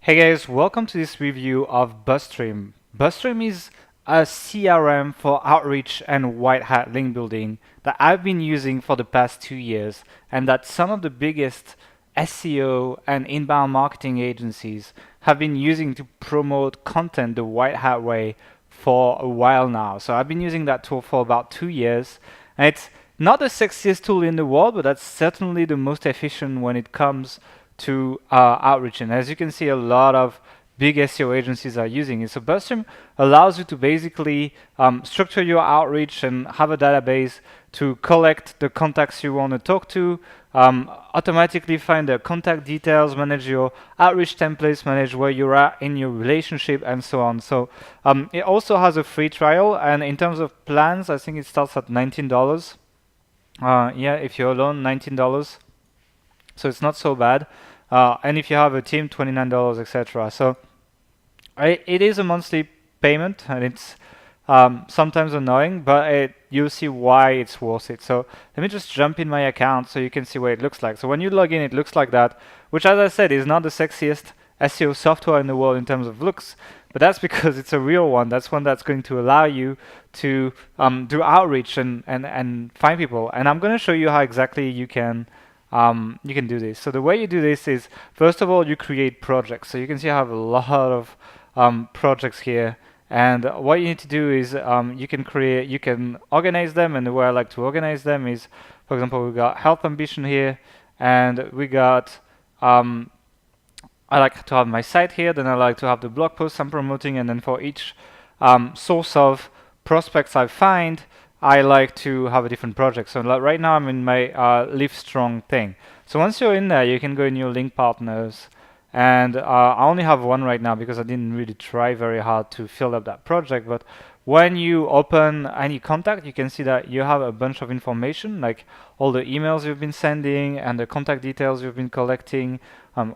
Hey guys, welcome to this review of Buzzstream. Buzzstream is a CRM for outreach and white hat link building that I've been using for the past 2 years, and that some of the biggest SEO and inbound marketing agencies have been using to promote content the white hat way for a while now. So I've been using that tool for about 2 years, and it's not the sexiest tool in the world, but that's certainly the most efficient when it comes to outreach. And as you can see, a lot of big SEO agencies are using it. So Buzzstream allows you to basically structure your outreach and have a database to collect the contacts you want to talk to, automatically find their contact details, manage your outreach templates, manage where you're at in your relationship, and so on. So it also has a free trial, and in terms of plans, I think it starts at $19. Yeah, if you're alone, $19. So it's not so bad. And if you have a team, $29, etc. So it is a monthly payment, and it's sometimes annoying, but you'll see why it's worth it. So let me just jump in my account so you can see what it looks like. So when you log in, it looks like that, which, as I said, is not the sexiest SEO software in the world in terms of looks, but that's because it's a real one. That's one that's going to allow you to do outreach and find people. And I'm going to show you how exactly you can do this. So the way you do this is, first of all, you create projects. So you can see I have a lot of projects here, and what you need to do is you can organize them. And the way I like to organize them is, for example, we got health ambition here, and we got I like to have my site here, then I like to have the blog posts I'm promoting, and then for each source of prospects I find, I like to have a different project. So like right now I'm in my Live Strong thing. So once you're in there, you can go in your link partners, and I only have one right now because I didn't really try very hard to fill up that project. But when you open any contact, you can see that you have a bunch of information, like all the emails you've been sending and the contact details you've been collecting,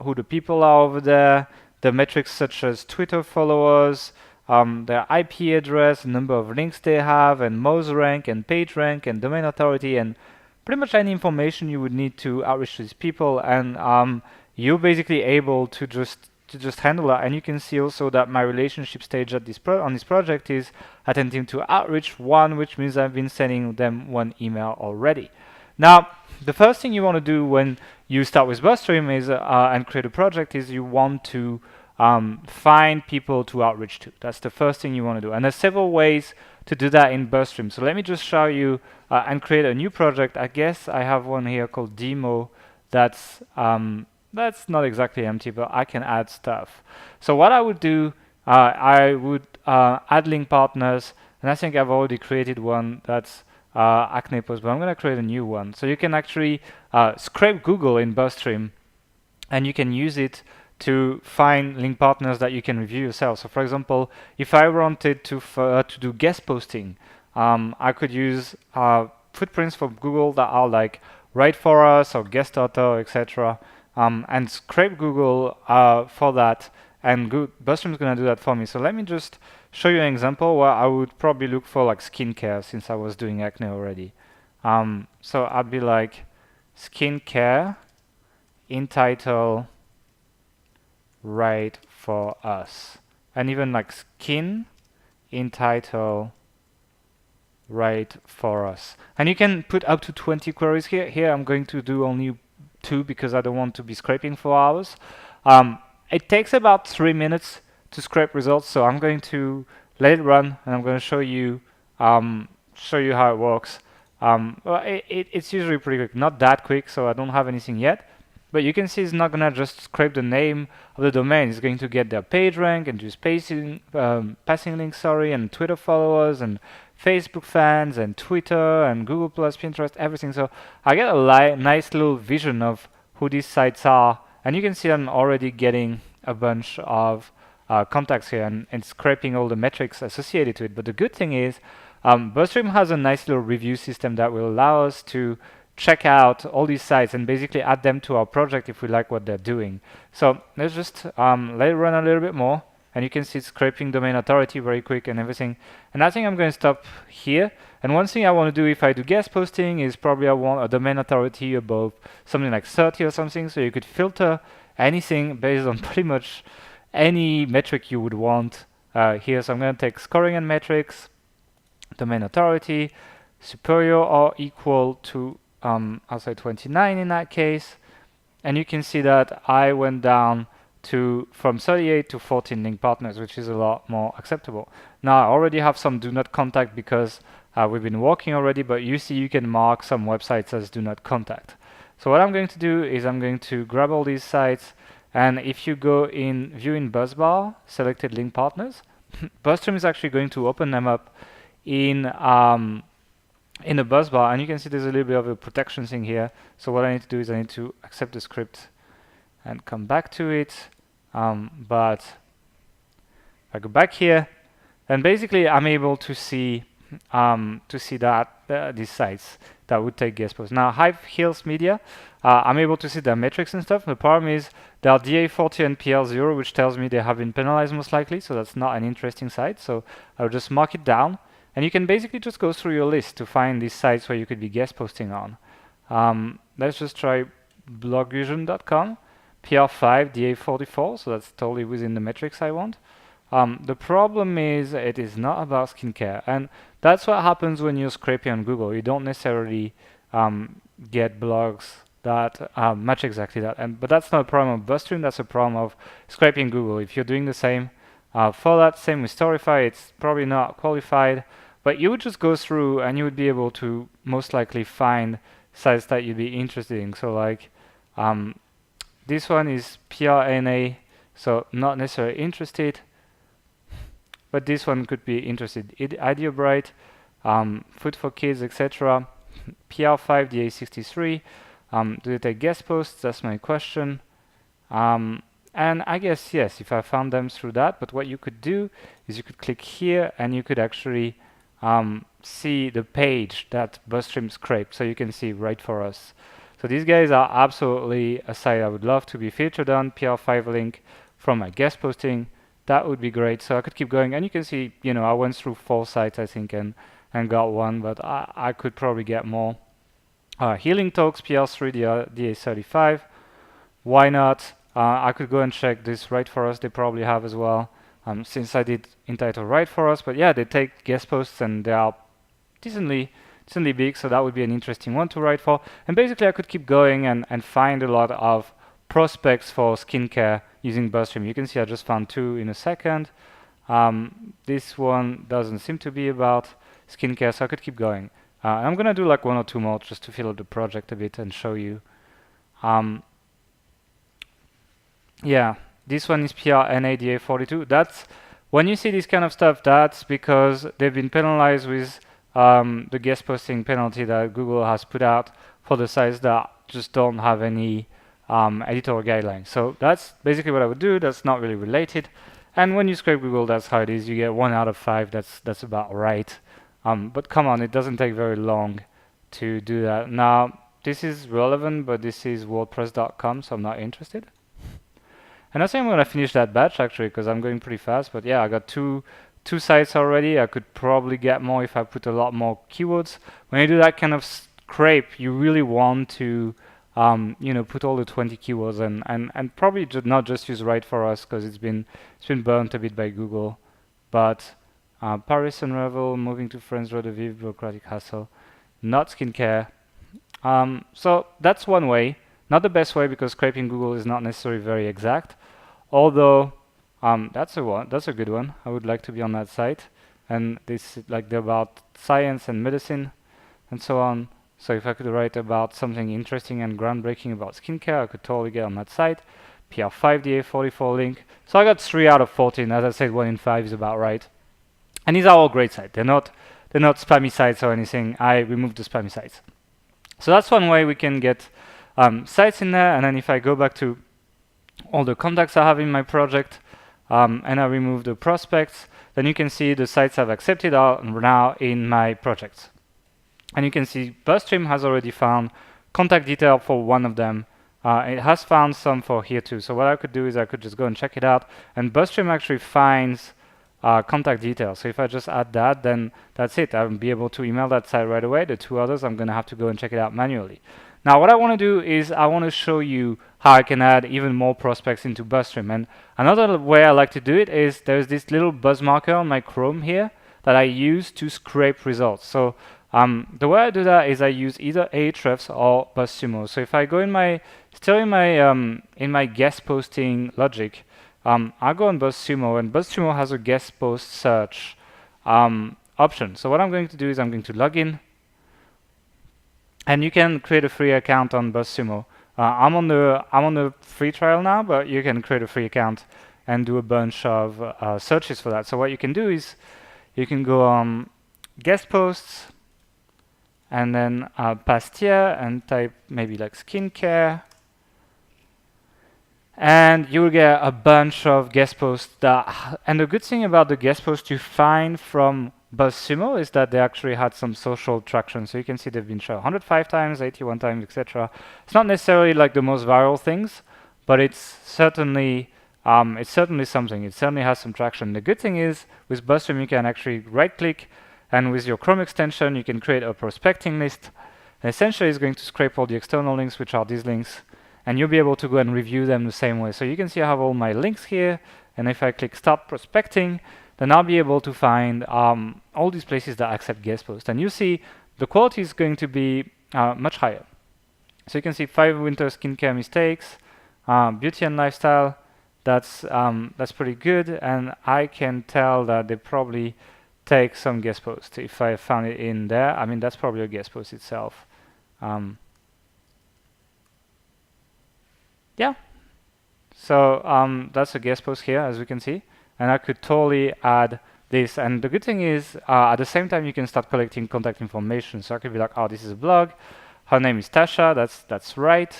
who the people are over there, the metrics such as Twitter followers, their IP address, number of links they have, and Moz rank, and page rank, and domain authority, and pretty much any information you would need to outreach to these people. And you're basically able to just handle that. And you can see also that my relationship stage at on this project is attempting to outreach 1, which means I've been sending them 1 email already. Now, the first thing you want to do when you start with Buzzstream is and create a project is you want to find people to outreach to. That's the first thing you want to do. And there's several ways to do that in Buzzstream. So let me just show you and create a new project. I guess I have one here called demo. That's not exactly empty, but I can add stuff. So what I would do, I would add link partners, and I think I've already created one that's Acne Post, but I'm going to create a new one. So you can actually scrape Google in Buzzstream, and you can use it to find link partners that you can review yourself. So for example, if I wanted to do guest posting, I could use footprints from Google that are like Write For Us or Guest Author, etc. And scrape Google for that, and Buzzstream is going to do that for me. So let me just show you an example where I would probably look for like skincare, since I was doing acne already. So I'd be like skincare in title Write For Us, and even like skin in title Write For Us. And you can put up to 20 queries here. Here I'm going to do only 2 because I don't want to be scraping for hours. It takes about 3 minutes to scrape results, so I'm going to let it run, and I'm going to show you how it works. It's usually pretty quick, not that quick, so I don't have anything yet. But you can see it's not going to just scrape the name of the domain. It's going to get their page rank and just passing links, and Twitter followers, and Facebook fans, and Twitter, and Google+, Pinterest, everything. So I get a nice little vision of who these sites are. And you can see I'm already getting a bunch of contacts here, and scraping all the metrics associated to it. But the good thing is Buzzstream has a nice little review system that will allow us to check out all these sites and basically add them to our project if we like what they're doing. So let's just let it run a little bit more, and you can see it's scraping domain authority very quick and everything. And I think I'm going to stop here. And one thing I want to do if I do guest posting is probably I want a domain authority above something like 30 or something, so you could filter anything based on pretty much any metric you would want here. So I'm going to take scoring and metrics, domain authority, superior or equal to, I'll say 29 in that case. And you can see that I went down from 38 to 14 link partners, which is a lot more acceptable. Now I already have some do not contact because we've been working already, but you see you can mark some websites as do not contact. So what I'm going to do is I'm going to grab all these sites, and if you go in view in Buzzbar, selected link partners, Buzzstream is actually going to open them up in the Buzzbar, and you can see there's a little bit of a protection thing here. So what I need to do is I need to accept the script and come back to it. But I go back here, and basically I'm able to see that these sites that would take guest posts. Now High Heels Media, I'm able to see their metrics and stuff. The problem is they are DA40 and PL0, which tells me they have been penalized most likely, so that's not an interesting site. So I'll just mark it down. And you can basically just go through your list to find these sites where you could be guest posting on. Let's just try blogvision.com, PR5, DA44, so that's totally within the metrics I want. The problem is it is not about skincare, and that's what happens when you're scraping on Google. You don't necessarily get blogs that match exactly that. But that's not a problem of Buzzstream, that's a problem of scraping Google. If you're doing the same for that, same with Storify, it's probably not qualified. But you would just go through and you would be able to most likely find sites that you'd be interested in. So like this one is PRNA, so not necessarily interested. But this one could be interested. Ideobright, Food for Kids, etc. PR5, DA63. Do they take guest posts? That's my question. And I guess yes, if I found them through that. But what you could do is you could click here and you could actually see the page that Buzzstream scraped, so you can see right for us. So these guys are absolutely a site I would love to be featured on. PR5 link from my guest posting, that would be great. So I could keep going, and you can see, I went through 4 sites I think and got one, but I could probably get more. Healing Talks, PR3, DA35. Why not? I could go and check this right for us. They probably have as well. Since I did Untitled right for us, but yeah, they take guest posts and they are decently big, so that would be an interesting one to write for. And basically I could keep going and find a lot of prospects for skincare using Buzzstream. You can see I just found 2 in a second. This one doesn't seem to be about skincare, so I could keep going. I'm gonna do like 1 or 2 more just to fill up the project a bit and show you. Yeah. This one is PRNADA42. That's when you see this kind of stuff, that's because they've been penalized with the guest posting penalty that Google has put out for the sites that just don't have any editorial guidelines. So that's basically what I would do. That's not really related. And when you scrape Google, that's how it is. You get 1 out of 5. That's about right. But come on, it doesn't take very long to do that. Now, this is relevant, but this is WordPress.com, so I'm not interested. And I think I'm going to finish that batch actually because I'm going pretty fast. But yeah, I got two sites already. I could probably get more if I put a lot more keywords. When you do that kind of scrape, you really want to put all the 20 keywords and probably not just use right for us because it's been burnt a bit by Google. But Paris and Revel, moving to France, Road of Vive, bureaucratic hassle, not skincare. So that's one way. Not the best way because scraping Google is not necessarily very exact. Although that's a good one. I would like to be on that site. And this like they're about science and medicine and so on. So if I could write about something interesting and groundbreaking about skincare, I could totally get on that site. PR5DA44 link. So I got 3 out of 14. As I said, 1 in 5 is about right. And these are all great sites. They're not spammy sites or anything. I removed the spammy sites. So that's one way we can get sites in there. And then if I go back to all the contacts I have in my project and I remove the prospects, then you can see the sites I've accepted are now in my projects. And you can see Buzzstream has already found contact detail for one of them. It has found some for here too. So what I could do is I could just go and check it out. And Buzzstream actually finds contact details. So if I just add that, then that's it. I'll be able to email that site right away. The 2 others, I'm going to have to go and check it out manually. Now what I want to do is I want to show you how I can add even more prospects into Buzzstream. And another way I like to do it is there's this little buzz marker on my Chrome here that I use to scrape results. So the way I do that is I use either Ahrefs or BuzzSumo. So if I go in my still in my guest posting logic, I go on BuzzSumo, and BuzzSumo has a guest post search option. So what I'm going to do is I'm going to log in, and you can create a free account on BuzzSumo. I'm on the free trial now, but you can create a free account and do a bunch of searches for that. So what you can do is you can go on guest posts and then past year and type maybe like skincare, and you will get a bunch of guest posts that. And the good thing about the guest posts you find from BuzzSumo is that they actually had some social traction. So you can see they've been shown 105 times, 81 times, etc. It's not necessarily like the most viral things, but it's certainly something. It certainly has some traction. The good thing is with Buzzstream you can actually right-click, and with your Chrome extension you can create a prospecting list. And essentially it's going to scrape all the external links, which are these links, and you'll be able to go and review them the same way. So you can see I have all my links here, and if I click Start Prospecting, then I'll be able to find all these places that accept guest posts. And you see the quality is going to be much higher. So you can see 5 winter skincare mistakes, beauty and lifestyle. That's pretty good, and I can tell that they probably take some guest posts. If I found it in there, I mean that's probably a guest post itself. Yeah. So that's a guest post here, as we can see, and I could totally add this. And the good thing is, at the same time, you can start collecting contact information. So I could be like, oh, this is a blog. Her name is Tasha. That's right.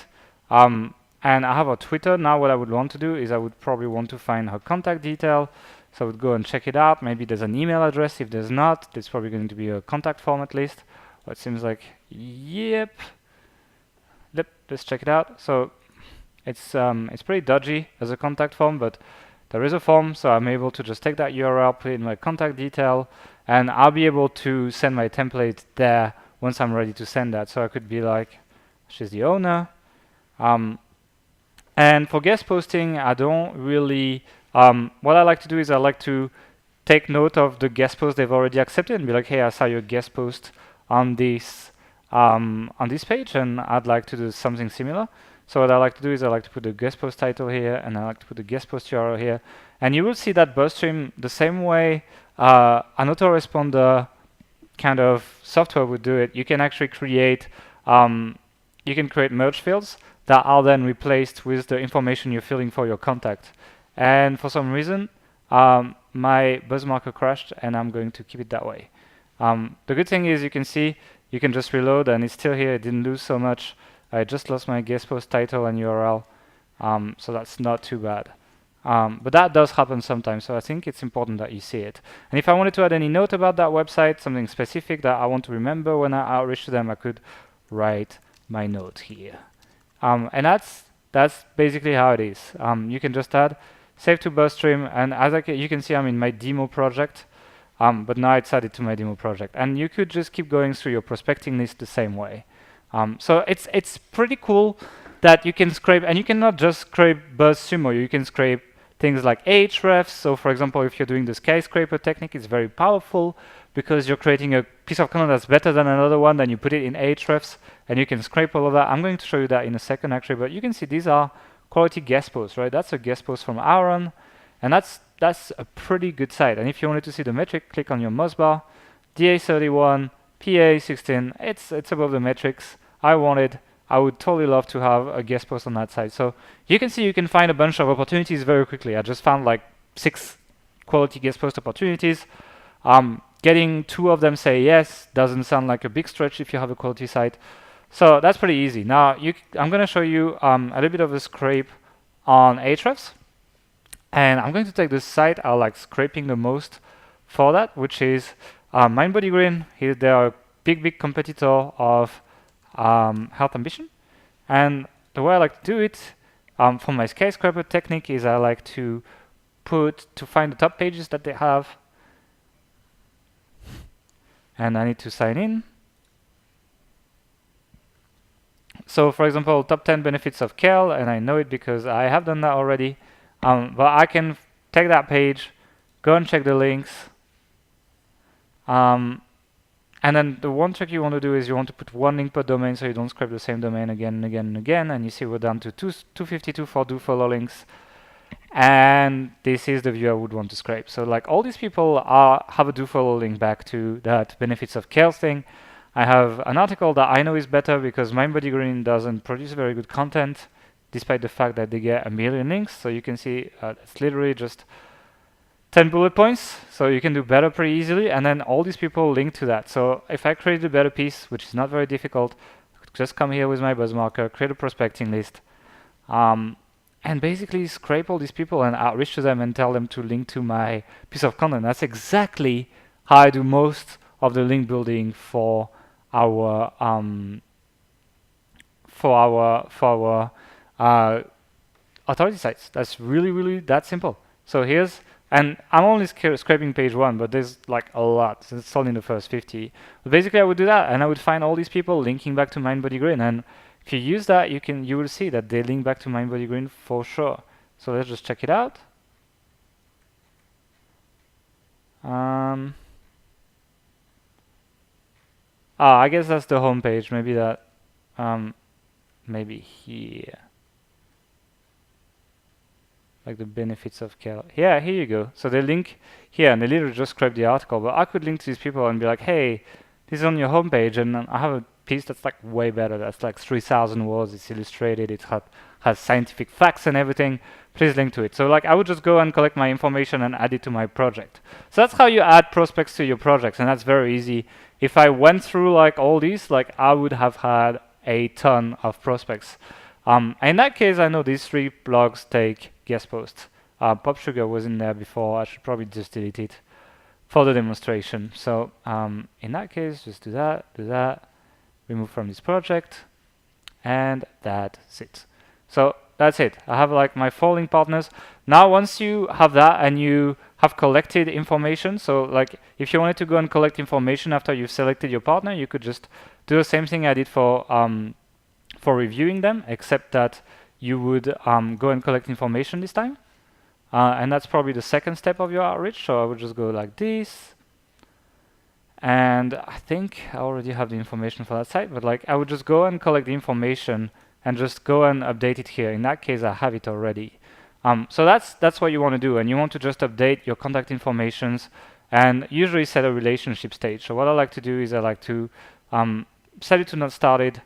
And I have a Twitter. Now what I would want to do is I would probably want to find her contact detail. So I would go and check it out. Maybe there's an email address. If there's not, there's probably going to be a contact form at least. Well, it seems like, yep. Let's check it out. So it's pretty dodgy as a contact form, but there is a form, so I'm able to just take that URL, put in my contact detail, and I'll be able to send my template there once I'm ready to send that. So I could be like, she's the owner. And for guest posting, I don't really, what I like to do is I like to take note of the guest post they've already accepted and be like, hey, I saw your guest post on this page, and I'd like to do something similar. So what I like to do is I like to put the guest post title here, and I like to put the guest post URL here. And you will see that Buzzstream, the same way an autoresponder kind of software would do it, you can actually create merge fields that are then replaced with the information you're filling for your contact. And for some reason, my Buzzmarker crashed, and I'm going to keep it that way. The good thing is you can see you can just reload, and it's still here. It didn't lose so much. I just lost my guest post title and URL, so that's not too bad. But that does happen sometimes, so I think it's important that you see it. And if I wanted to add any note about that website, something specific that I want to remember when I outreach to them, I could write my note here. And that's basically how it is. You can just add, save to Buzzstream, and as you can see, I'm in my demo project, but now it's added to my demo project. And you could just keep going through your prospecting list the same way. So it's pretty cool that you can scrape, and you cannot just scrape BuzzSumo. You can scrape things like Ahrefs. So for example, if you're doing the skyscraper technique, it's very powerful because you're creating a piece of content that's better than another one, then you put it in Ahrefs, and you can scrape all of that. I'm going to show you that in a second actually, but you can see these are quality guest posts, right? That's a guest post from Aaron, and that's a pretty good site. And if you wanted to see the metric, click on your mouse bar, DA31, PA16, it's above the metrics. I would totally love to have a guest post on that site. So you can see you can find a bunch of opportunities very quickly. I just found like 6 quality guest post opportunities. Getting 2 of them say yes doesn't sound like a big stretch if you have a quality site. So that's pretty easy. Now I'm going to show you a little bit of a scrape on Ahrefs. And I'm going to take the site I like scraping the most for that, which is MindBodyGreen. They are a big competitor of Health Ambition. And the way I like to do it for my skyscraper technique is I like to find the top pages that they have, and I need to sign in So for example, top 10 benefits of Gael, and I know it because I have done that already. But I can take that page, go and check the links. And then the one trick you want to do is you want to put one link per domain so you don't scrape the same domain again and again and again. And you see we're down to 252 for do follow links. And this is the view I would want to scrape. So like all these people have a do follow link back to that benefits of Gael thing. I have an article that I know is better because MindBodyGreen doesn't produce very good content, despite the fact that they get 1 million links. So you can see it's literally just 10 bullet points. So you can do better pretty easily. And then all these people link to that. So if I create a better piece, which is not very difficult, I could just come here with my Buzzmarker, create a prospecting list, and basically scrape all these people and outreach to them and tell them to link to my piece of content. That's exactly how I do most of the link building for our authority sites. That's really that simple. So here's, and I'm only scraping page 1, but there's like a lot. So it's only the first 50. But basically, I would do that, and I would find all these people linking back to MindBodyGreen. And if you use that, you will see that they link back to MindBodyGreen for sure. So let's just check it out. I guess that's the home page. Maybe that, maybe here, like the benefits of Gael. Yeah, here you go. So they link here, and they literally just scrape the article. But I could link to these people and be like, hey, this is on your home page, and I have a piece that's like way better. That's like 3,000 words. It's illustrated. It has scientific facts and everything. Please link to it. So like I would just go and collect my information and add it to my project. So that's how you add prospects to your projects, and that's very easy. If I went through like all these, like I would have had a ton of prospects. In that case, I know these 3 blogs take guest posts. Pop Sugar was in there before. I should probably just delete it for the demonstration. So in that case, just do that, remove from this project, and that's it. So that's it. I have like my 4 link partners. Now once you have that and you have collected information, so like if you wanted to go and collect information after you've selected your partner, you could just do the same thing I did for reviewing them, except that you would go and collect information this time. And that's probably the second step of your outreach. So I would just go like this. And I think I already have the information for that site, but like I would just go and collect the information and just go and update it here. In that case, I have it already. So that's what you want to do, and you want to just update your contact informations and usually set a relationship stage. So what I like to do is I like to set it to not started,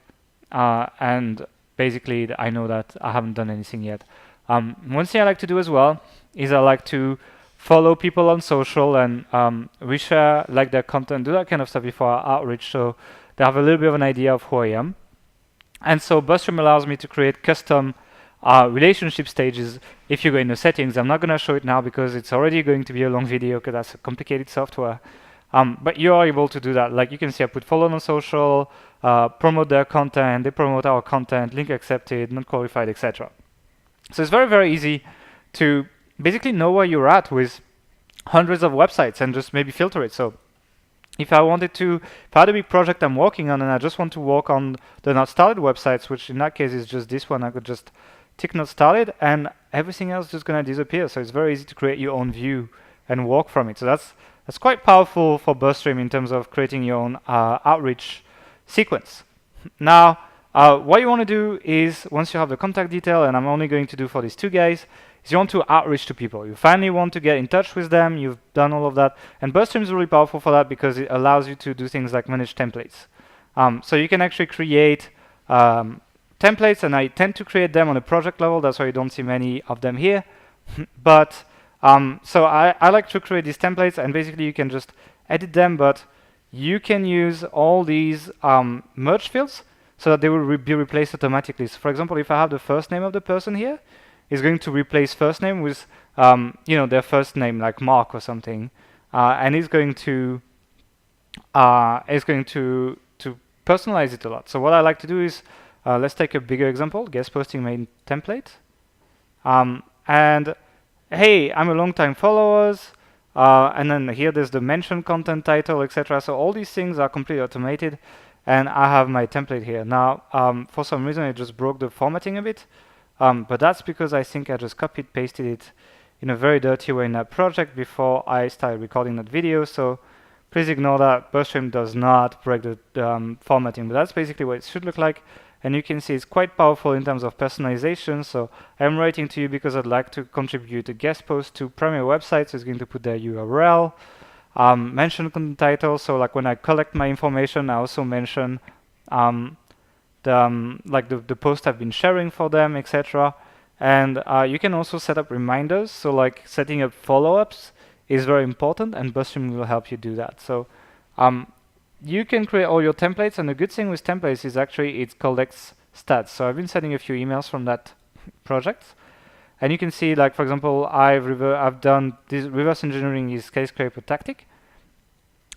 and basically I know that I haven't done anything yet. One thing I like to do as well is I like to follow people on social and reshare like their content, do that kind of stuff before I outreach, so they have a little bit of an idea of who I am. And so Buzzstream allows me to create custom relationship stages. If you go in the settings, I'm not going to show it now because it's already going to be a long video because that's a complicated software. But you are able to do that. Like you can see I put follow on social, promote their content, they promote our content, link accepted, not qualified, etc. So it's very easy to basically know where you're at with hundreds of websites and just maybe filter it. So if I had a big project I'm working on and I just want to work on the not started websites, which in that case is just this one, I could just tick not started and everything else is just going to disappear. So it's very easy to create your own view and work from it. So that's quite powerful for Buzzstream in terms of creating your own outreach sequence. Now, what you want to do is, once you have the contact detail, and I'm only going to do for these 2 guys, is you want to outreach to people. You finally want to get in touch with them. You've done all of that. And Buzzstream is really powerful for that because it allows you to do things like manage templates. So you can actually create templates, and I tend to create them on a project level. That's why you don't see many of them here. But so I like to create these templates, and basically you can just edit them, but you can use all these merge fields so that they will be replaced automatically. So for example, if I have the first name of the person here, it's going to replace first name with their first name, like Mark or something, and it's going to personalize it a lot. So what I like to do is let's take a bigger example, guest posting main template, and hey, I'm a long-time followers, and then here there's the mention content title, etc. So all these things are completely automated. and I have my template here. Now, for some reason, it just broke the formatting a bit, but that's because I think I just copied pasted it in a very dirty way in that project before I started recording that video. So please ignore that. Buzzstream does not break the formatting, but that's basically what it should look like. And you can see it's quite powerful in terms of personalization. So I'm writing to you because I'd like to contribute a guest post to primary website. So it's going to put their URL. Mention content title. So like when I collect my information, I also mention the post I've been sharing for them, etc. And you can also set up reminders. So like setting up follow-ups is very important, and Buzzstream will help you do that. So you can create all your templates, and the good thing with templates is actually it collects stats. So I've been sending a few emails from that project, and you can see, like for example, I've done this reverse engineering is skyscraper tactic.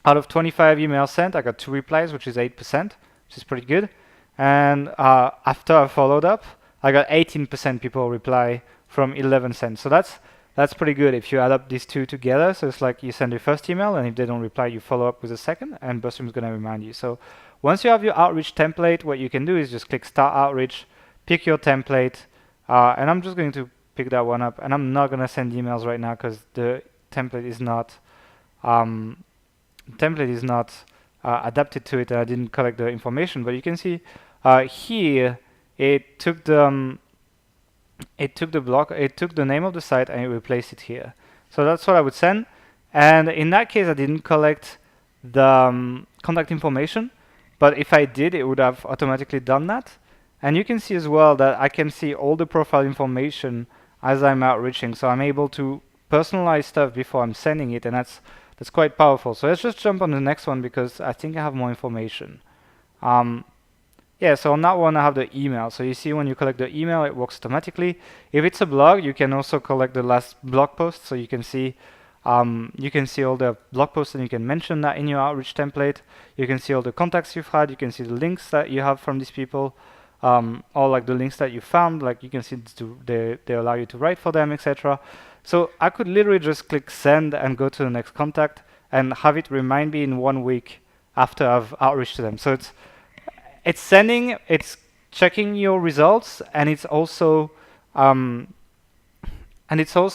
Out of 25 emails sent, I got 2 replies, which is 8%, which is pretty good. And after I followed up, I got 18% people reply from 11 sent. So that's pretty good if you add up these two together. So it's like you send your first email, and if they don't reply, you follow up with a second, and Buzzstream is going to remind you. So once you have your outreach template, what you can do is just click Start Outreach, pick your template, and I'm just going to pick that one up. And I'm not going to send emails right now because the template is not adapted to it, and I didn't collect the information. But you can see here it took the name of the site and it replaced it here. So that's what I would send. And in that case, I didn't collect the contact information, but if I did, it would have automatically done that. And you can see as well that I can see all the profile information as I'm outreaching. So I'm able to personalize stuff before I'm sending it, and that's quite powerful. So let's just jump on the next one because I think I have more information. Yeah, so on that one I have the email. So you see when you collect the email, it works automatically. If it's a blog, you can also collect the last blog post. So you can see all the blog posts, and you can mention that in your outreach template. You can see all the contacts you've had. You can see the links that you have from these people, or like the links that you found. Like you can see they allow you to write for them, etc. So I could literally just click send and go to the next contact and have it remind me in 1 week after I've outreached to them. So it's sending, it's checking your results, and it's also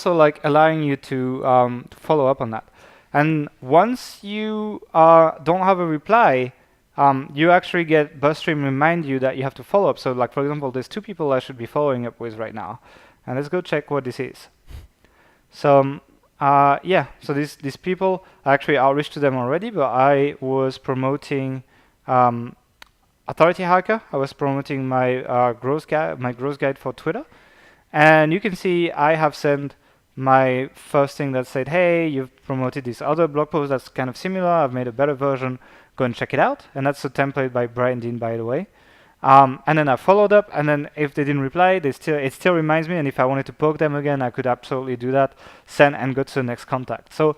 like allowing you to follow up on that. And once you don't have a reply, you actually get Buzzstream remind you that you have to follow up. So like for example, there's 2 people I should be following up with right now, and let's go check what this is. So yeah, so these people, I actually outreached to them already, but I was promoting Authority Hacker. I was promoting my growth guide for Twitter, and you can see I have sent my first thing that said, hey, you've promoted this other blog post that's kind of similar. I've made a better version. Go and check it out. And that's a template by Brian Dean, by the way. And then I followed up, and then if they didn't reply, it still reminds me. And if I wanted to poke them again, I could absolutely do that, send and go to the next contact. So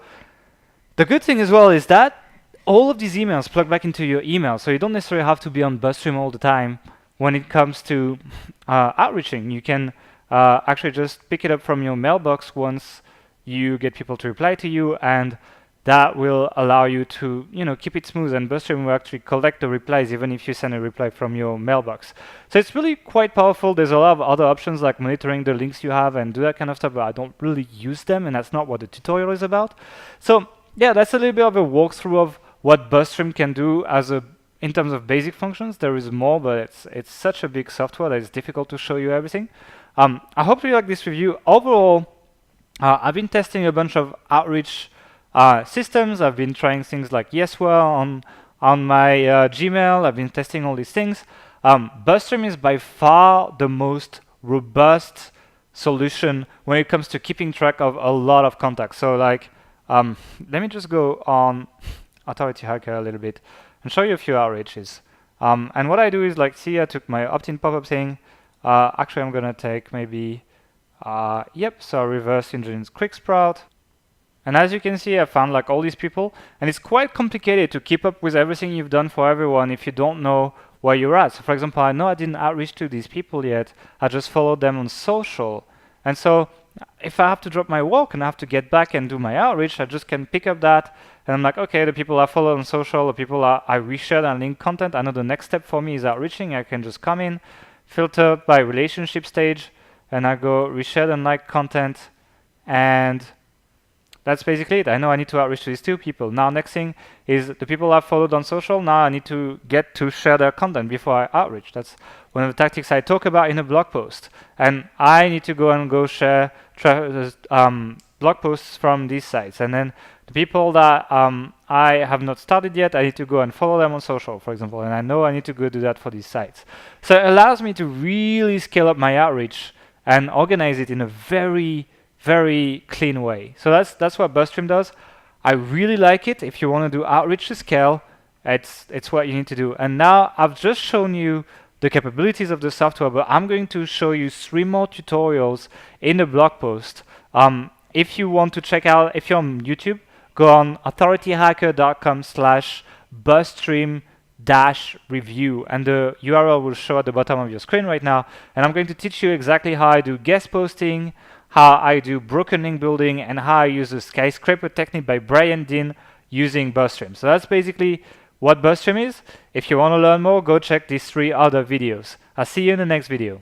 the good thing as well is that all of these emails plug back into your email, so you don't necessarily have to be on Buzzstream all the time when it comes to outreaching. You can actually just pick it up from your mailbox once you get people to reply to you, and that will allow you to keep it smooth, and Buzzstream will actually collect the replies even if you send a reply from your mailbox. So it's really quite powerful. There's a lot of other options like monitoring the links you have and do that kind of stuff, but I don't really use them, and that's not what the tutorial is about. So yeah, that's a little bit of a walkthrough of what Buzzstream can do in terms of basic functions. There is more, but it's such a big software that it's difficult to show you everything. I hope you like this review. Overall, I've been testing a bunch of outreach systems. I've been trying things like Yesware on my Gmail. I've been testing all these things. Buzzstream is by far the most robust solution when it comes to keeping track of a lot of contacts. So like, let me just go on Authority Hacker a little bit and show you a few outreaches. And what I do is like, see, I took my opt-in pop-up thing. Actually, I'm gonna take maybe, so reverse engineering quick sprout. And as you can see, I found like all these people, and it's quite complicated to keep up with everything you've done for everyone if you don't know where you're at. So for example, I know I didn't outreach to these people yet. I just followed them on social. And so if I have to drop my work and I have to get back and do my outreach, I just can pick up that and I'm like, okay, the people I follow on social, the people I reshared and link content, I know the next step for me is outreaching. I can just come in, filter by relationship stage, and I go reshare and like content, and that's basically it. I know I need to outreach to these 2 people. Now next thing is the people I've followed on social, now I need to get to share their content before I outreach. That's one of the tactics I talk about in a blog post. And I need to go share blog posts from these sites. And then the people that I have not started yet, I need to go and follow them on social, for example. And I know I need to go do that for these sites. So it allows me to really scale up my outreach and organize it in a very clean way. So that's what Buzzstream does. I really like it. If you want to do outreach to scale, it's what you need to do. And now I've just shown you the capabilities of the software, but I'm going to show you 3 more tutorials in the blog post. If you want to check out, if you're on YouTube, go on authorityhacker.com/Buzzstream-review, and the URL will show at the bottom of your screen right now. And I'm going to teach you exactly how I do guest posting, how I do broken link building, and how I use the skyscraper technique by Brian Dean using Buzzstream. So that's basically what Buzzstream is. If you want to learn more, go check these 3 other videos. I'll see you in the next video.